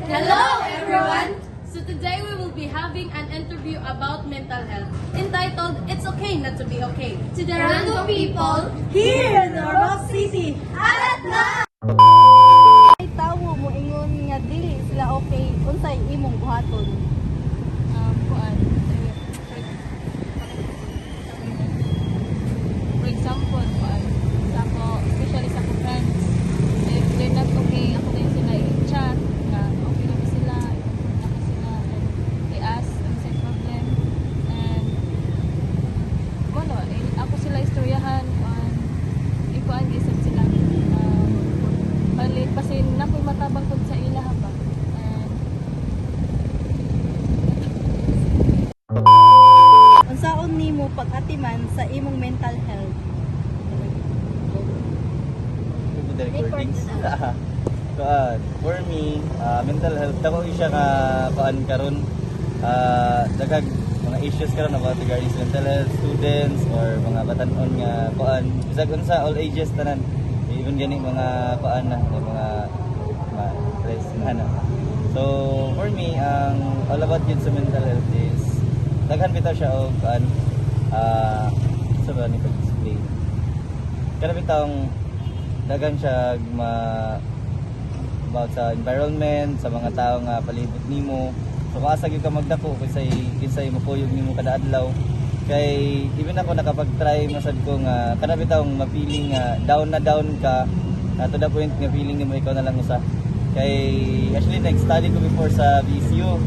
Hello everyone! So today we will be having an interview about mental health entitled It's Okay Not to Be Okay to the random people Here in Normal City. alat na! Ay tawo mo ingon nga dili sila okay unsay imong buhaton. For example, sa ako, especially sa ako friends, if they're not okay, ako din sila i-chat, na okay na ba sila, i-comfort na ba sila, and i-ask ano sa problem, and ako sila istoryahan, ikuan isip sila, palit pasin na ko'y matabang kung sa ilaha ba, and Unsaon nimo pag-atiman sa imong mental health? The recordings. For me, mental health ako siya ka kuan karon daghang mga issues karon about regarding sa mental health, students or mga batan-on nga kuan bisag unsa all ages tanan, even gani mga kuan na mga stress na. So for me, ang all about yun sa mental health is daghan bitaw siya og kuan sa ba ni pag-explain kana bitawng dagan siya about sa environment, sa mga tao nga palibot nimo. So kaasa gyud ka magdako kinsay mapuyog nimo kada adlaw. Kay even ako nakapag-try masad ko nga kana bitawng mapiling nga down na down ka to the point nga feeling nimo ikaw na lang usa. Kay actually nag-study ko before sa BCU.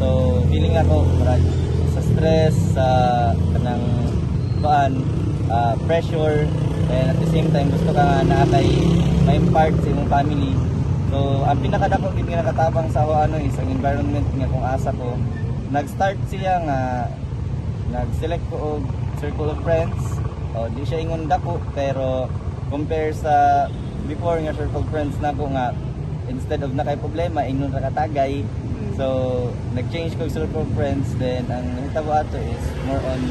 So feeling ako marag sa stress, sa kanang pressure, and at the same time gusto ka na kay ma-impart sa imong family. So ang pinakadako gid nga nakatabang sa ako is ang environment nga kung asa ko. Nag-start siya nga nag-select ko og circle of friends. O di siya ingon dako pero compare sa before nga circle of friends nako nga instead of nakay problema ingon ra katagay. So nag-change ko og circle of friends, then ang hitabo ato is more on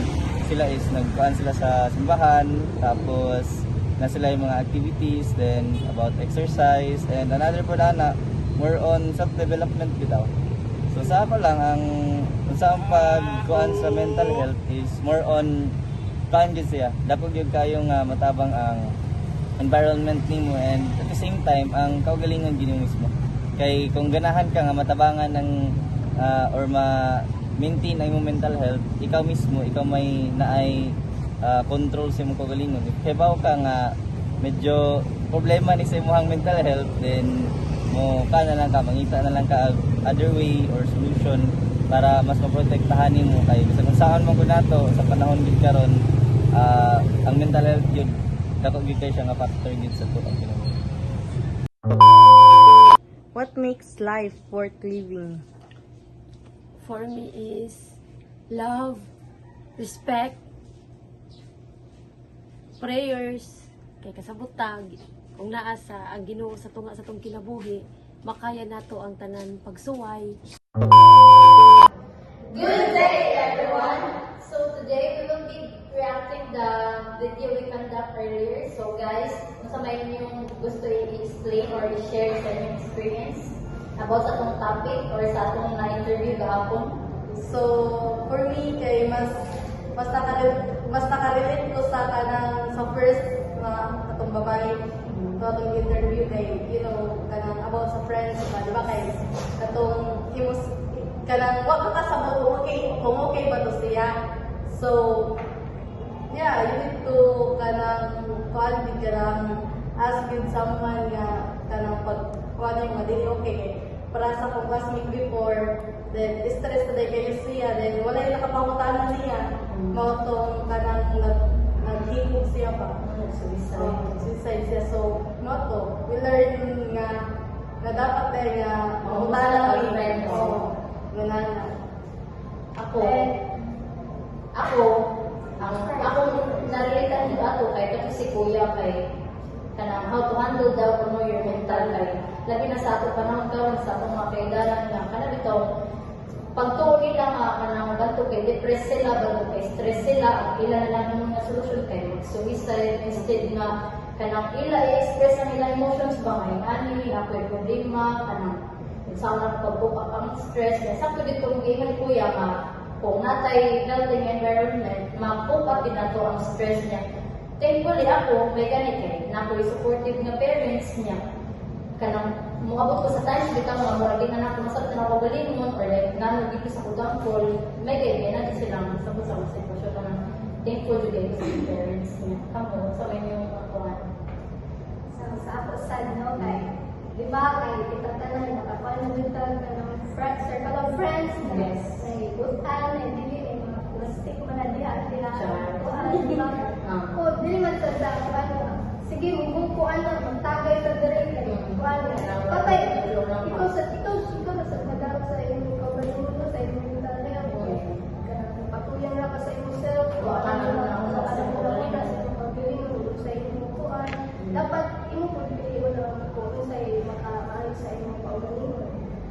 sila is nagkuan sila sa simbahan, tapos na sila yung mga activities, then about exercise, and another po na more on self-development bitaw. So sa ako lang ang sa pagkuan sa mental health is more on kuan gid siya dako gyud kayo nga matabang ang environment nimo, and at the same time ang kaugalingon gid mismo. Kay kung ganahan ka nga matabangan ng or maintain ang imong mental health, ikaw mismo, ikaw may naay control sa imong kaugalingon. If hebaw ka nga medyo problema ni sa imong mental health, then mo ka na lang ka, mangita na lang ka other way or solution para mas maprotektahan nimo. Kay bisag kung saan man gud nato sa panahon gid karon, ang mental health yun dako gid kay siya nga factor gid sa to ang kinabuhi. What makes life worth living? For me is love, respect, prayers, kay kasabutag, kung naa sa ang Ginoo sa tunga sa tong kinabuhi, makaya nato ang tanan pagsuway. Good day, everyone! So today we will be reacting the video we conduct earlier. So guys, kung sa may inyong gusto i-explain or i-share sa inyong experience about sa atong topic or sa atong na-interview gahapon. So for me kay mas nakarelate ko sa kanang sa first atong babae to atong interview kay kanang about sa friends di ba kay katong imos kanang wa ka kasabot kung okay ba to siya. So yeah, you need to kanang kuan gid kanang ask with someone nga kanang pag kuan yung madili okay para sa kong classmate before, then stress na kayo siya, then wala yung nakapangutanan niya, mautong kanang naghihog siya pa, suicide siya. So, we learn nga dapat tayo nga mangutanan ang friend. Ganun na. Ako narilitan nito ato kay kasi si Kuya kay kanang how to handle daw kuno your mental kay labi na sa ato panahon karon sa atong mga kaidaran nga kana bitaw pagtuon nila nga kanang ganto kay depressed sila bago kay stress sila ang ila na lang mga solusyon kay suicide instead nga kanang ila i-express ang ilang emotions ba ngay ani ako'y problema kanang Sa una pagbuka ang stress, kaya sakto dito ang gingan kuya nga, kung natay healthy environment, mapuka din na to ang stress niya. Thankfully ako, may ganit na ako'y supportive nga parents niya. Kanang muabot ko sa times bitaw nga mura di na ako masabot na magaling mo or like nano dito sa kudang call, may ganyan na din silang sa sitwasyon na thankful jud kayo sa parents niya. Kamo sa may yung kuan. Sa ako sad no kay di ba kay kita tanan nakakuha na dito ka ng friends, circle of friends. Yes. Say butan and dili ay mga plastic man na diha sila. Sure. Kuan di ba? Ah. O dili man sa ano. Sige, mungkuan na magtagay ka dire kay kuan. Patay. Ikaw na sa madaro sa imong kabaluno sa imong mental health. Kanang patuyan ra ka sa imong self. Wa ka na sa kanang mga sa imong pagpiling sa imong kuan. Dapat imo pud pilion lang ko sa makaaari sa imong paugalingon.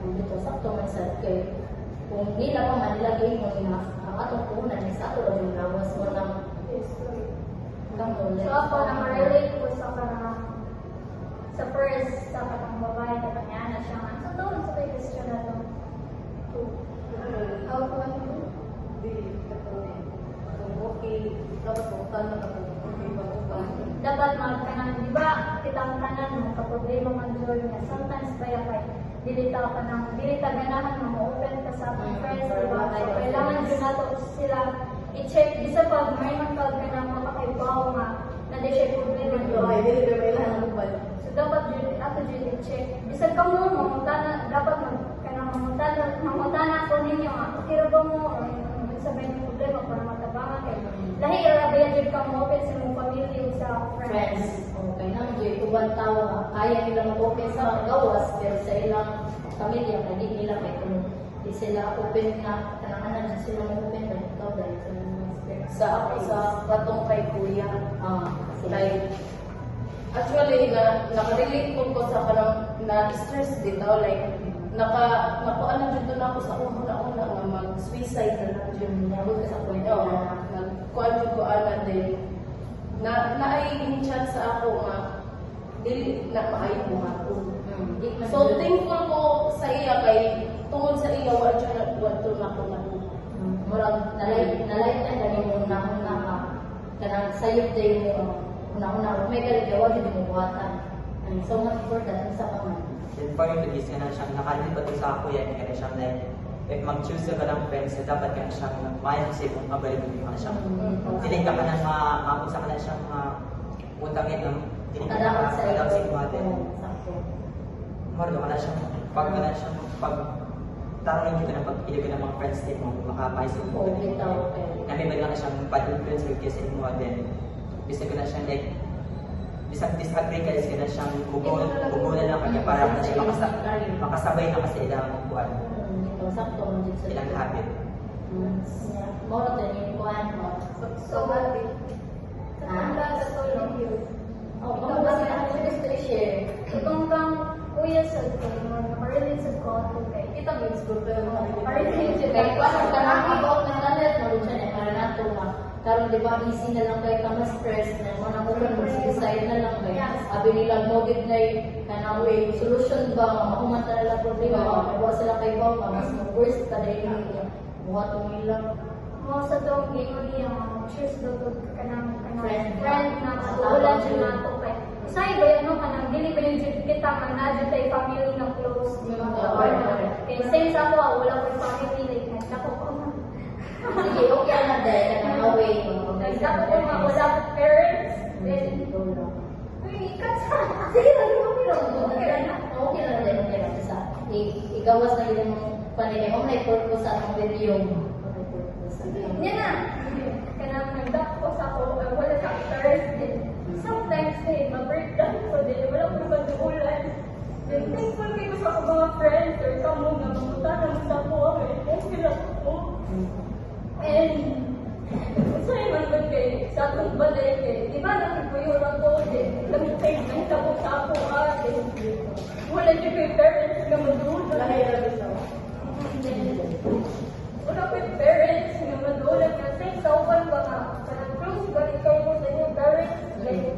Dito sakto man sa kay kung di na pa man nilagay mo na ang atong punan is ato lang yung lawas mo ng Yes, right. kamo. So ako na ma-relate ko sa kanang sa first sa kanang babae na kanya na siya nga. So doon sa kay question na to. How to ano? Di, okay, dapat bukan na kapag okay ba bukan. Dapat magkanang, di ba, kitang tanan mo kapag problema man joy niya. Sometimes kaya kay dilita ka nang dilita ganahan mo open ka sa mga friends, di ba? So kailangan din nato sila i-check bisa pag may magkag ka nang makakaibaw nga na di siya problema Pero ay, joy. dili ba may lahat ng bal. So dapat yun ato yun i-check. Bisa ka mo mamutana dapat kanang mamutana ko ninyo nga okay ra ba mo or sabihin ng problema para matabangan kay lahi ra ba yan ka mo open sa imong pamilya o sa friends. Friends. Okay na, medyo ibang tao nga kaya nila mag-open sa mga gawas pero sa ilang pamilya na di nila may kung di sila open na kanang-anan di sila open na ikaw dahil sa mga experience. Sa ako, sa patong kay kuya. Sila Like, actually, nakarelate ko sa kanang na-stress dito. Like, nakuha dito na ako sa una-una nga mag-suicide na lang dyan. Nabot ka sa point Oo, na nagkuhan dito ko din. Naay chat sa ako nga, dili na maayo mo ako. di man So, thankful ko sa iya kay tungod sa iya, wa to na ko na. murag nalay na gani mo na nga kanang sayop day mo una may gawa gid mo buhatan. And so much for that sa paman. Then for me, is ka na siyang nakalin pa sa ako yan, kaya siyang like, if mag-choose ka ng friends, dapat ka na siyang mayang sa kung available ka na siyang. Hindi ka na mapunsa ka na siyang utangin ng Kadakot sa iyo. sa kumatin. Sakto. Marlo ka na siyang, pag ka na siyang, pag tarangin ka na pag-ili ka ng mga friends din mo, makapaisip mo. Oo, bitaw, okay. Na may balik ka na siyang bad-influence with kasi mo, then, bisa ka na siyang like, bisag disagree ka is ka na siyang bugulan lang kanya para na siya makasabay na kasi ilang buwan, Ito sakto mo din sa ilang habit. Moro din yung kuan mo. So, happy. Ah. Sa tulong yun. Oh, kung ba sila ako gusto i-share? Itong kang kuya sa tulong, nakarelate sa ko to kay Kita means good pero nakarelate siya Kaya kuan ka na about mental health mo siya na para nato nga. Karon di ba easy na lang kay ka ma-stress na mo na ko mo suicide na lang kay. Abi nila mo gid na kanang way solution ba mahumanta na lang problema. May sila kay ba mas mo worst ka dahil nila. Buhat nila. mo sa tong gingon niya mga choose do to kanang Friend. friend na matuulan siya nato kay say ba ano kanang dili ba yung kita man na jud tay family na close kay since ako wala ko family like nagdako ko Sige, okay na dahil kanang away. nagdako ko wala ko parents then uy ikat sa sige lang mo pero okay na Okay lang din okay lang sa igawas na yun yung panili mo may purpose sa atong video mo. Yan na. Kanang nagdak ko sa ako, wala sa Thursday. Sometimes eh, mag-breakdown ko din. Wala ko nagkaduulan. Then thankful kayo sa ako mga friends or kamo na mamunta na sa ako. Okay lang ako. And, usay man ba kayo sa akong balay kayo. Di ba nakipuyod ako din. Lamig ng tabo sa ako. Wala niyo kayo parents na madulan. Wala ko yung parents nga madulang nga sa upan ba nga parang close ba ikaw mo sa inyong parents like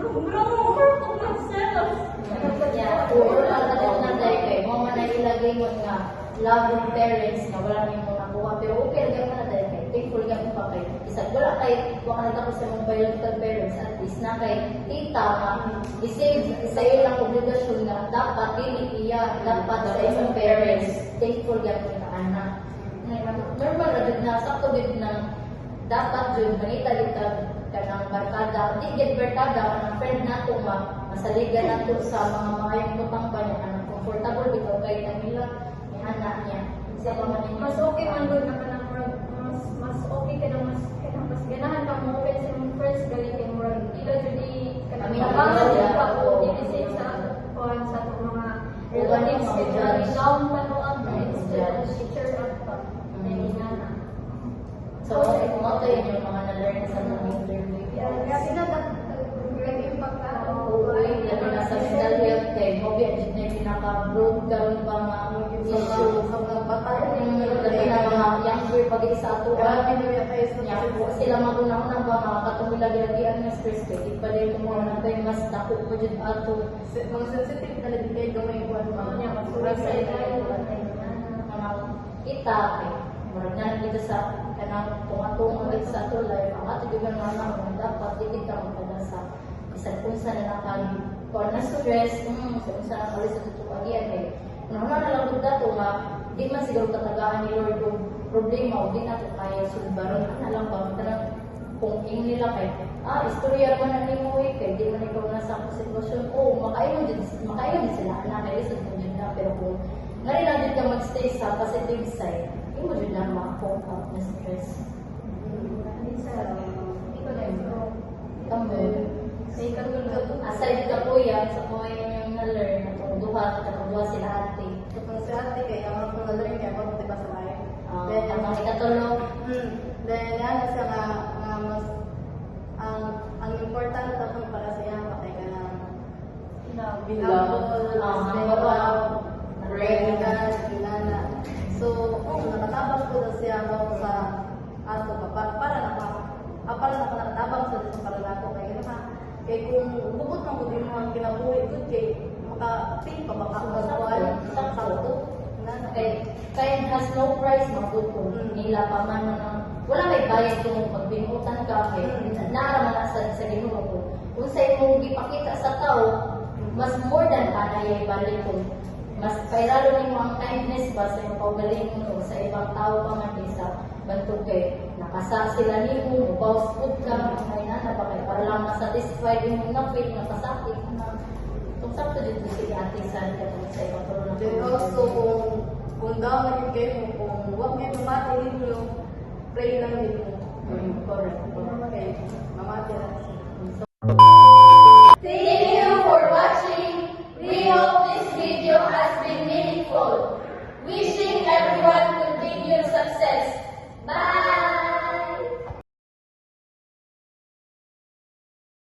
mura mo over ko myself Yeah, oo, lang na dahil kay mo man na ila ingon nga loving parents nga wala nimo nakuha pero okay ra gyud na dahil kay thankful gyud pa kay isag wala kay wala na tapos sa mga biological parents at least na kay tita nga isave sa ilang obligasyon nga dapat dili iya dapat sa imong parents thankful gyud na anak normal ra gyud na sakto gyud na dapat jud manita kita kanang barkada di gyud barkada kanang friend nato masaligan nato sa mga maayong butang ba niya kanang comfortable bitaw kay kanila ni anak niya sa pamanin Mas okay man good na kanang mas okay ka na mas ganahan ka mo open sa imong first galitin mo ila judi kanang Kami nabangan na jud pa ako. ko dili sa kuan sa atong mga relatives kaya down pa no ang instead of teacher up pa ay nana. so mo to yun yung mga na-learn sa mga interview Kasi na like impact ka. uwi labi na sa mental health kay hobi ang na yung pinaka-broad down pa mga issue Sa mga bata, labi na mga younger pag-isa ato grabe mo yung kayo sa Nya po sila magunang-unang ba mga katong lagi-lagian nga perspective pa din mo na tayo mas dako pa jud ato mga sensitive na lagi kayo gamay ko ano nya magsulit sa ilalim mga kita kay murag na kita sa kanang tunga-tunga sa ato life ang ato gyud nga mga dapat dili ka magpada sa isang unsa na nakal kung na stress sa unsa na kalis sa tutuwa diyan kay normal na lang gud dato nga di man siguro katagaan ni Lord kung problema o di nato kaya sulbaron na lang ba kanang kung ing nila kay istorya man na nimo kay di man ikaw nasa akong sitwasyon makayon din sila na kay lisod mo jud na pero kung ngari lang jud ka magstay sa positive side imo jud lang maka-cope up na stress kamo aside ka kuya sa mga inyong na-learn na itong duha sila ate Kapag si ate kay ang mga pag-learn niya ako diba sa life. then ang ikatulog Then yan siya nga mas ang important tapos para sa iya patay ka na bilanggo, ready ka na. So, nakatabang ko na siya sa ato para nakatabang sa para nato kay kay kung bukod man ko din mga kinabuhi good kay maka-think pa baka kuan sakto Kind has no price mabuto nila pa man wala may bayad kung pagbinutan ka kay naaraman na sa Ginoo ko kung sa imong gipakita sa tao mas more than kanay balik ko mas kairalo nimo ang kindness ba sa imong paugaling mo sa ibang tao pa man isa bantog kay nakasa sila nimo mobaws food ka may nana ba kay para lang ma-satisfied imong na-feel na pasakit na kung sakto dito si ate sa sa ibang tulo then also kung daw naging kayo kung wag niyo tumati ninyo pray lang ninyo